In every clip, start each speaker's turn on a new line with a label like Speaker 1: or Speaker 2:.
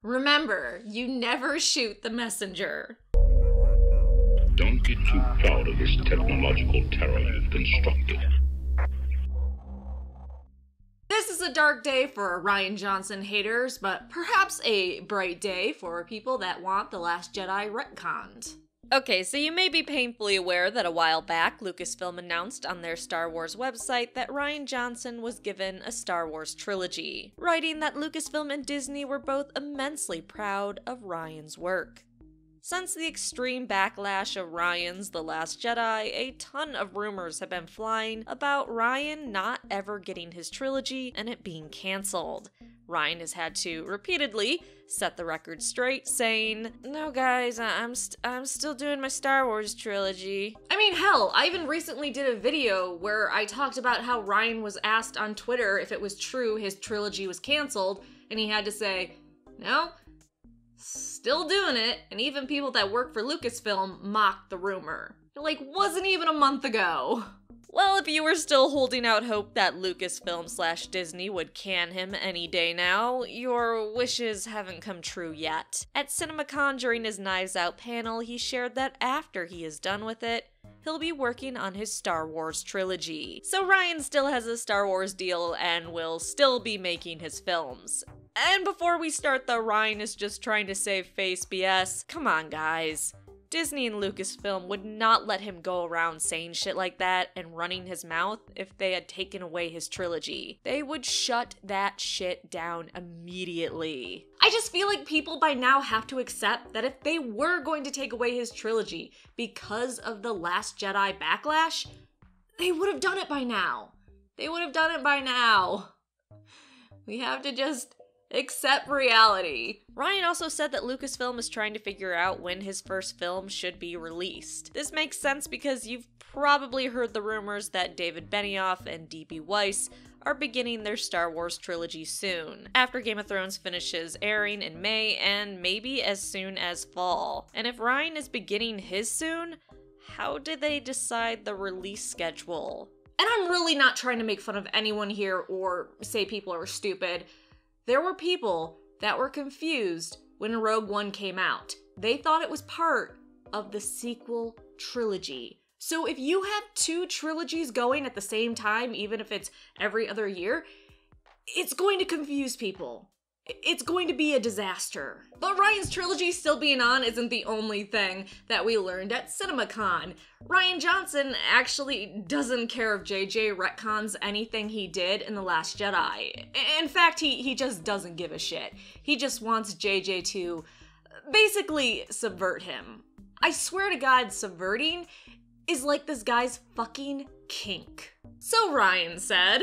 Speaker 1: Remember, you never shoot the messenger.
Speaker 2: Don't get too proud of this technological terror you've constructed.
Speaker 1: This is a dark day for Rian Johnson haters, but perhaps a bright day for people that want The Last Jedi retconned.
Speaker 3: Okay, so you may be painfully aware that a while back, Lucasfilm announced on their Star Wars website that Rian Johnson was given a Star Wars trilogy, writing that Lucasfilm and Disney were both immensely proud of Rian's work. Since the extreme backlash of Rian's The Last Jedi, a ton of rumors have been flying about Rian not ever getting his trilogy and it being cancelled. Rian has had to repeatedly set the record straight, saying, "No guys, I'm still doing my Star Wars trilogy."
Speaker 1: I mean, hell, I even recently did a video where I talked about how Rian was asked on Twitter if it was true his trilogy was cancelled, and he had to say, "No, still doing it," and even people that work for Lucasfilm mocked the rumor. Like, wasn't even a month ago.
Speaker 3: Well, if you were still holding out hope that Lucasfilm/Disney would can him any day now, your wishes haven't come true yet. At CinemaCon during his Knives Out panel, he shared that after he is done with it, he'll be working on his Star Wars trilogy. So Rian still has a Star Wars deal and will still be making his films. And before we start the Rian is just trying to save face BS, come on guys. Disney and Lucasfilm would not let him go around saying shit like that and running his mouth if they had taken away his trilogy. They would shut that shit down immediately.
Speaker 1: I just feel like people by now have to accept that if they were going to take away his trilogy because of the Last Jedi backlash, they would have done it by now. They would have done it by now. We have to just accept reality.
Speaker 3: Rian also said that Lucasfilm is trying to figure out when his first film should be released. This makes sense because you've probably heard the rumors that David Benioff and D.B. Weiss are beginning their Star Wars trilogy soon, after Game of Thrones finishes airing in May and maybe as soon as fall. And if Rian is beginning his soon, how did they decide the release schedule?
Speaker 1: And I'm really not trying to make fun of anyone here or say people are stupid. There were people that were confused when Rogue One came out. They thought it was part of the sequel trilogy. So if you have two trilogies going at the same time, even if it's every other year, it's going to confuse people. It's going to be a disaster. But Rian's trilogy still being on isn't the only thing that we learned at CinemaCon. Rian Johnson actually doesn't care if JJ retcons anything he did in The Last Jedi. In fact, he just doesn't give a shit. He just wants JJ to basically subvert him. I swear to God, subverting is like this guy's fucking kink. So Rian said,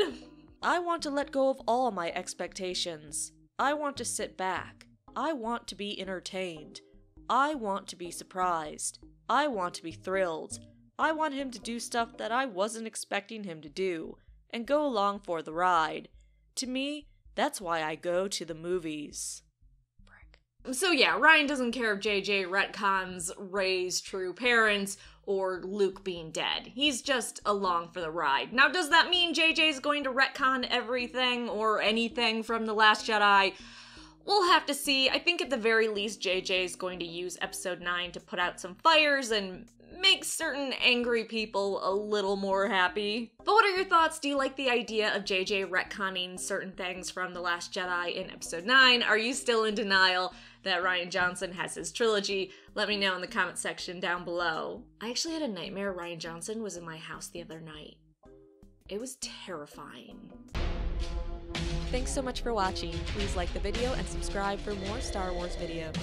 Speaker 3: "I want to let go of all my expectations. I want to sit back. I want to be entertained. I want to be surprised. I want to be thrilled. I want him to do stuff that I wasn't expecting him to do, and go along for the ride. To me, that's why I go to the movies."
Speaker 1: So yeah, Rian doesn't care if JJ retcons Rey's true parents or Luke being dead. He's just along for the ride. Now, does that mean JJ's going to retcon everything or anything from The Last Jedi? We'll have to see. I think at the very least, JJ's going to use Episode 9 to put out some fires and make certain angry people a little more happy. But what are your thoughts? Do you like the idea of JJ retconning certain things from The Last Jedi in Episode 9? Are you still in denial that Rian Johnson has his trilogy? Let me know in the comment section down below. I actually had a nightmare Rian Johnson was in my house the other night. It was terrifying.
Speaker 3: Thanks so much for watching. Please like the video and subscribe for more Star Wars videos.